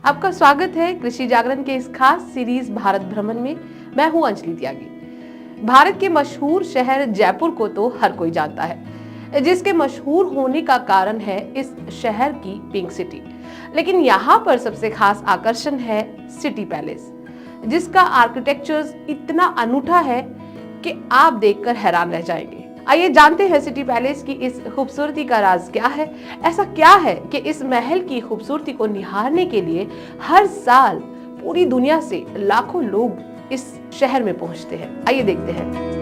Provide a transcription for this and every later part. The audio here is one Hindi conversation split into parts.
आपका स्वागत है कृषि जागरण के इस खास सीरीज भारत भ्रमण में। मैं हूं अंजलि त्यागी। भारत के मशहूर शहर जयपुर को तो हर कोई जानता है, जिसके मशहूर होने का कारण है इस शहर की पिंक सिटी। लेकिन यहाँ पर सबसे खास आकर्षण है सिटी पैलेस, जिसका आर्किटेक्चर इतना अनूठा है कि आप देखकर हैरान रह जाएंगे। आइए जानते हैं सिटी पैलेस की इस खूबसूरती का राज क्या है। ऐसा क्या है कि इस महल की खूबसूरती को निहारने के लिए हर साल पूरी दुनिया से लाखों लोग इस शहर में पहुंचते हैं। आइए देखते हैं।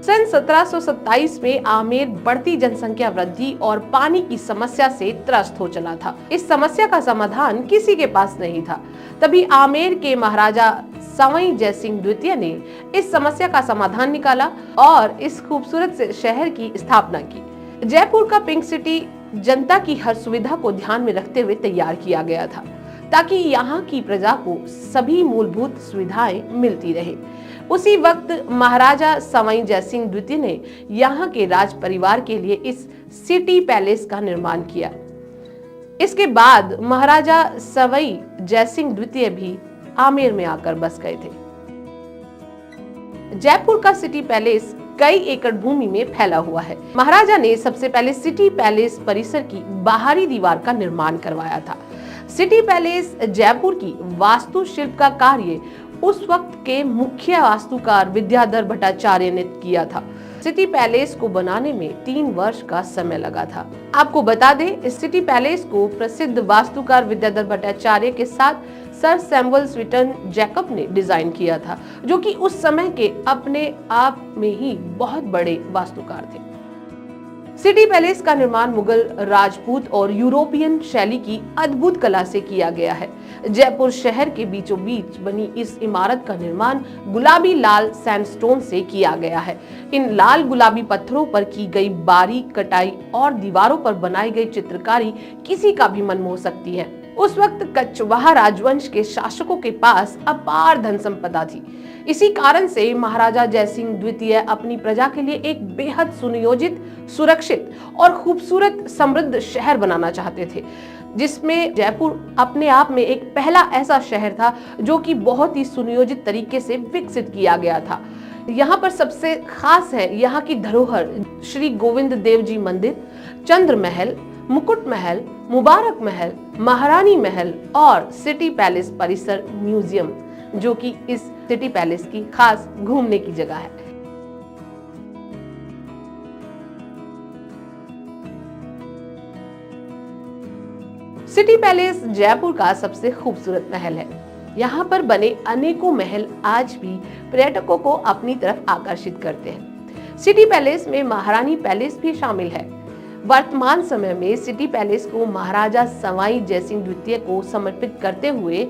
सन 1727 में आमेर बढ़ती जनसंख्या वृद्धि और पानी की समस्या से त्रस्त हो चला था। इस समस्या का समाधान किसी के पास नहीं था। तभी आमेर के महाराजा सवाई जयसिंह द्वितीय ने इस समस्या का समाधान निकाला और इस खूबसूरत से शहर की स्थापना की। जयपुर का पिंक सिटी जनता की हर सुविधा को ध्यान में रखते हुए तैयार किया गया था, ताकि यहाँ की प्रजा को सभी मूलभूत सुविधाएं मिलती रहे। उसी वक्त महाराजा सवाई जयसिंह द्वितीय ने यहाँ के राज परिवार के लिए इस सिटी पैलेस का निर्माण किया। इसके बाद महाराजा सवाई जयसिंह द्वितीय भी आमेर में आकर बस गए थे। जयपुर का सिटी पैलेस कई एकड़ भूमि में फैला हुआ है। महाराजा ने सबसे पहले सिटी पैलेस परिसर की बाहरी दीवार का निर्माण करवाया था। सिटी पैलेस जयपुर की वास्तुशिल्प का कार्य उस वक्त के मुख्य वास्तुकार विद्याधर भट्टाचार्य ने किया था। सिटी पैलेस को बनाने में 3 वर्ष का समय लगा था। आपको बता दें, इस सिटी पैलेस को प्रसिद्ध वास्तुकार विद्याधर भट्टाचार्य के साथ सर सैमुअल स्वीटन जैकब ने डिजाइन किया था, जो कि उस समय के अपने आप में ही बहुत बड़े वास्तुकार थे। सिटी पैलेस का निर्माण मुगल, राजपूत और यूरोपियन शैली की अद्भुत कला से किया गया है। जयपुर शहर के बीचों बीच बनी इस इमारत का निर्माण गुलाबी लाल सैंडस्टोन से किया गया है। इन लाल गुलाबी पत्थरों पर की गई बारीक कटाई और दीवारों पर बनाई गई चित्रकारी किसी का भी मन मोह सकती है। उस वक्त कछवाहा राजवंश के शासकों के पास अपार धन संपदा थी। इसी कारण से महाराजा जयसिंह द्वितीय अपनी प्रजा के लिए एक बेहद सुनियोजित, सुरक्षित और खूबसूरत समृद्ध शहर बनाना चाहते थे, जिसमें जयपुर अपने आप में एक पहला ऐसा शहर था जो कि बहुत ही सुनियोजित तरीके से विकसित किया गया था। यहाँ पर सबसे खास है यहाँ की धरोहर श्री गोविंद देव जी मंदिर, चंद्र महल, मुकुट महल, मुबारक महल, महारानी महल और सिटी पैलेस परिसर म्यूजियम, जो कि इस सिटी पैलेस की खास घूमने की जगह है। सिटी पैलेस जयपुर का सबसे खूबसूरत महल है। यहाँ पर बने अनेकों महल आज भी पर्यटकों को अपनी तरफ आकर्षित करते हैं। सिटी पैलेस में महारानी पैलेस भी शामिल है। वर्तमान समय में सिटी पैलेस को महाराजा सवाई जयसिंह द्वितीय को समर्पित करते हुए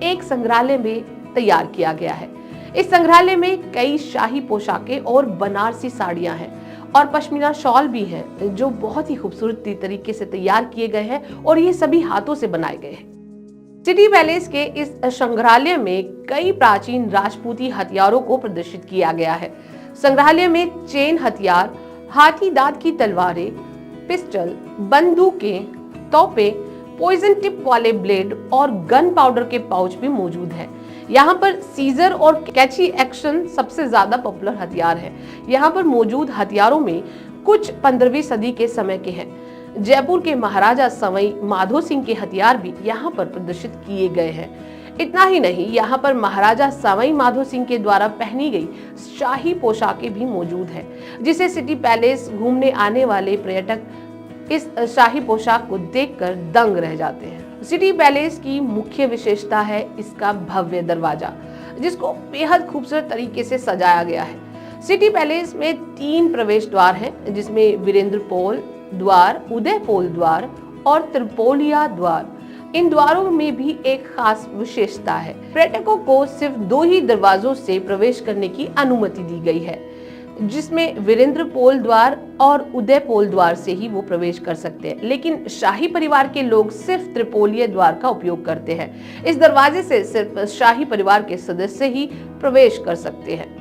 एक संग्रहालय में तैयार किया गया है। इस संग्रहालय में कई शाही पोशाकें और बनारसी साड़ियां हैं और पश्मीना शॉल भी हैं, जो बहुत ही खूबसूरत तरीके से तैयार किए गए हैं और ये सभी हाथों से बनाए गए हैं। सिटी पैलेस के इस संग्रहालय में कई प्राचीन राजपूती हथियारों को प्रदर्शित किया गया है। संग्रहालय में चेन हथियार, हाथी दांत की तलवारें, पिस्टल, बंदूकें, तोपें, पॉइजन टिप वाले ब्लेड और गन पाउडर के पाउच भी मौजूद हैं। यहाँ पर सीजर और कैची एक्शन सबसे ज्यादा पॉपुलर हथियार है। यहाँ पर मौजूद हथियारों में कुछ 15वीं सदी के समय के हैं। जयपुर के महाराजा सवाई माधो सिंह के हथियार भी यहाँ पर प्रदर्शित किए गए हैं। इतना ही नहीं, यहाँ पर महाराजा सवाई माधो सिंह के द्वारा पहनी गई शाही पोशाकें भी मौजूद है, जिसे सिटी पैलेस घूमने आने वाले पर्यटक इस शाही पोशाक को देखकर दंग रह जाते हैं। सिटी पैलेस की मुख्य विशेषता है इसका भव्य दरवाजा, जिसको बेहद खूबसूरत तरीके से सजाया गया है। सिटी पैलेस में 3 प्रवेश द्वार हैं, जिसमें वीरेंद्र पोल द्वार, उदय पोल द्वार और त्रिपोलिया द्वार। इन द्वारों में भी एक खास विशेषता है। पर्यटकों को सिर्फ 2 ही दरवाजों से प्रवेश करने की अनुमति दी गई है, जिसमें वीरेंद्र पोल द्वार और उदय पोल द्वार से ही वो प्रवेश कर सकते हैं। लेकिन शाही परिवार के लोग सिर्फ त्रिपोलीय द्वार का उपयोग करते हैं। इस दरवाजे से सिर्फ शाही परिवार के सदस्य ही प्रवेश कर सकते हैं।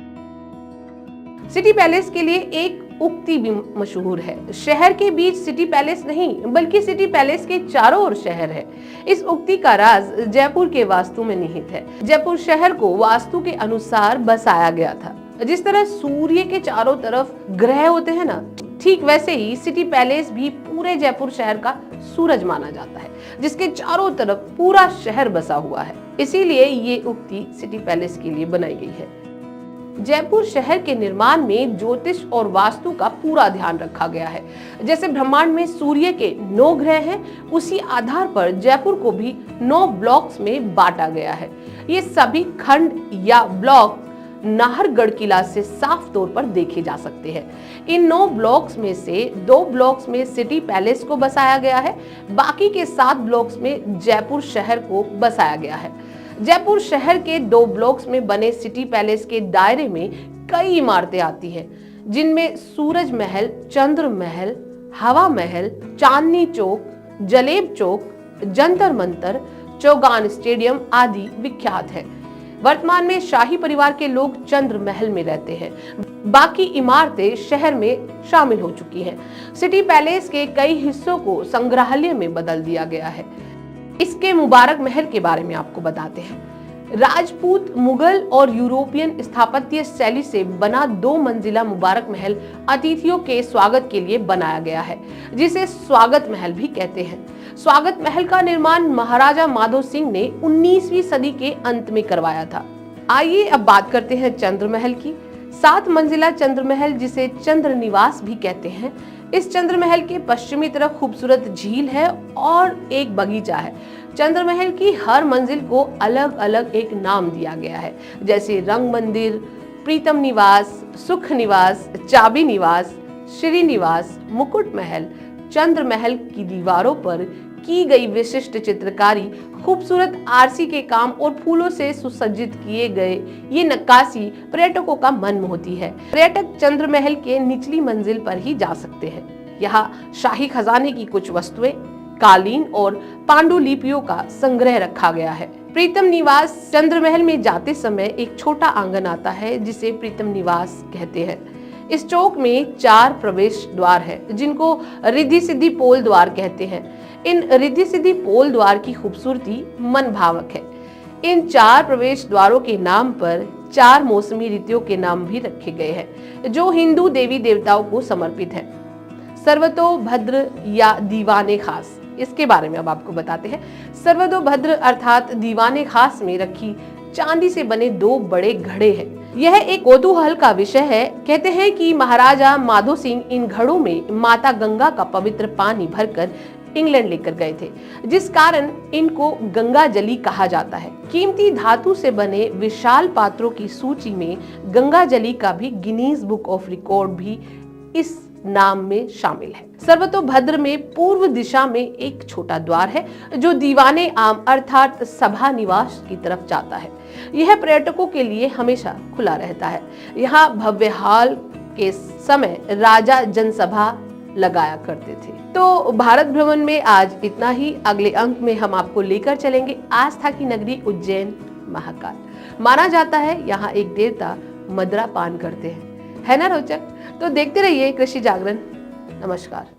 सिटी पैलेस के लिए एक उक्ति भी मशहूर है, शहर के बीच सिटी पैलेस नहीं बल्कि सिटी पैलेस के चारों ओर शहर है। इस उक्ति का राज जयपुर के वास्तु में निहित है। जयपुर शहर को वास्तु के अनुसार बसाया गया था। जिस तरह सूर्य के चारों तरफ ग्रह होते हैं ना, ठीक वैसे ही सिटी पैलेस भी पूरे जयपुर शहर का सूरज माना जाता है, जिसके चारों तरफ पूरा शहर बसा हुआ है। इसीलिए ये उक्ति सिटी पैलेस के लिए बनाई गई है। जयपुर शहर के निर्माण में ज्योतिष और वास्तु का पूरा ध्यान रखा गया है। जैसे ब्रह्मांड में सूर्य के 9 ग्रह हैं, उसी आधार पर जयपुर को भी 9 ब्लॉक्स में बांटा गया है। ये सभी खंड या ब्लॉक नाहरगढ़ किला से साफ तौर पर देखे जा सकते हैं। इन 9 ब्लॉक्स में से 2 ब्लॉक्स में सिटी पैलेस को बसाया गया है, बाकी के 7 ब्लॉक्स में जयपुर शहर को बसाया गया है। जयपुर शहर के 2 ब्लॉक्स में बने सिटी पैलेस के दायरे में कई इमारतें आती हैं, जिनमें सूरज महल, चंद्र महल, हवा महल, चांदनी चौक, जलेब चौक, जंतर मंतर, चौगान स्टेडियम आदि विख्यात हैं। वर्तमान में शाही परिवार के लोग चंद्र महल में रहते हैं। बाकी इमारतें शहर में शामिल हो चुकी हैं। सिटी पैलेस के कई हिस्सों को संग्रहालय में बदल दिया गया है। इसके मुबारक महल के बारे में आपको बताते हैं। राजपूत, मुगल और यूरोपियन स्थापत्य शैली से बना 2 मंजिला मुबारक महल अतिथियों के स्वागत के लिए बनाया गया है, जिसे स्वागत महल भी कहते हैं। स्वागत महल का निर्माण महाराजा माधो सिंह ने 19वीं सदी के अंत में करवाया था। आइए अब बात करते हैं चंद्र महल की। 7 मंजिला चंद्र महल, जिसे चंद्र निवास भी कहते हैं। इस चंद्र महल के पश्चिमी तरफ खूबसूरत झील है और एक बगीचा है। चंद्र महल की हर मंजिल को अलग अलग एक नाम दिया गया है, जैसे रंग मंदिर, प्रीतम निवास, सुख निवास, चाबी निवास, श्री निवास, मुकुट महल। चंद्र महल की दीवारों पर की गई विशिष्ट चित्रकारी, खूबसूरत आरसी के काम और फूलों से सुसज्जित किए गए ये नक्काशी पर्यटकों का मन मोहती है। पर्यटक चंद्र महल के निचली मंजिल पर ही जा सकते हैं। यहाँ शाही खजाने की कुछ वस्तुएं, कालीन और पांडुलिपियों का संग्रह रखा गया है। प्रीतम निवास चंद्र महल में जाते समय एक छोटा आंगन आता है, जिसे प्रीतम निवास कहते हैं। इस चौक में 4 प्रवेश द्वार हैं, जिनको रिद्धि सिद्धि पोल द्वार कहते हैं। इन रिद्धि सिद्धि पोल द्वार की खूबसूरती मन भावक है। इन 4 प्रवेश द्वारों के नाम पर 4 मौसमी ऋतुओं के नाम भी रखे गए हैं, जो हिंदू देवी देवताओं को समर्पित हैं। सर्वतोभद्र या दीवाने खास, इसके बारे में अब आपको बताते हैं। सर्वतोभद्र अर्थात दीवाने खास में रखी चांदी से बने 2 बड़े घड़े हैं। यह एक कौतूहल का विषय है। कहते हैं कि महाराजा माधो सिंह इन घड़ों में माता गंगा का पवित्र पानी भरकर इंग्लैंड लेकर गए थे, जिस कारण इनको गंगा जली कहा जाता है। कीमती धातु से बने विशाल पात्रों की सूची में गंगा जली का भी गिनीज बुक ऑफ रिकॉर्ड भी इस नाम में शामिल है। सर्वतोभद्र में पूर्व दिशा में एक छोटा द्वार है, जो दीवाने आम अर्थात सभा निवास की तरफ जाता है। यह पर्यटकों के लिए हमेशा खुला रहता है। यहाँ भव्य हॉल के समय राजा जनसभा लगाया करते थे। तो भारत भ्रमण में आज इतना ही। अगले अंक में हम आपको लेकर चलेंगे आस्था की नगरी उज्जैन महाकाल। माना जाता है यहाँ एक देवता मदरा पान करते हैं, है ना रोचक? तो देखते रहिए कृषि जागरण। नमस्कार।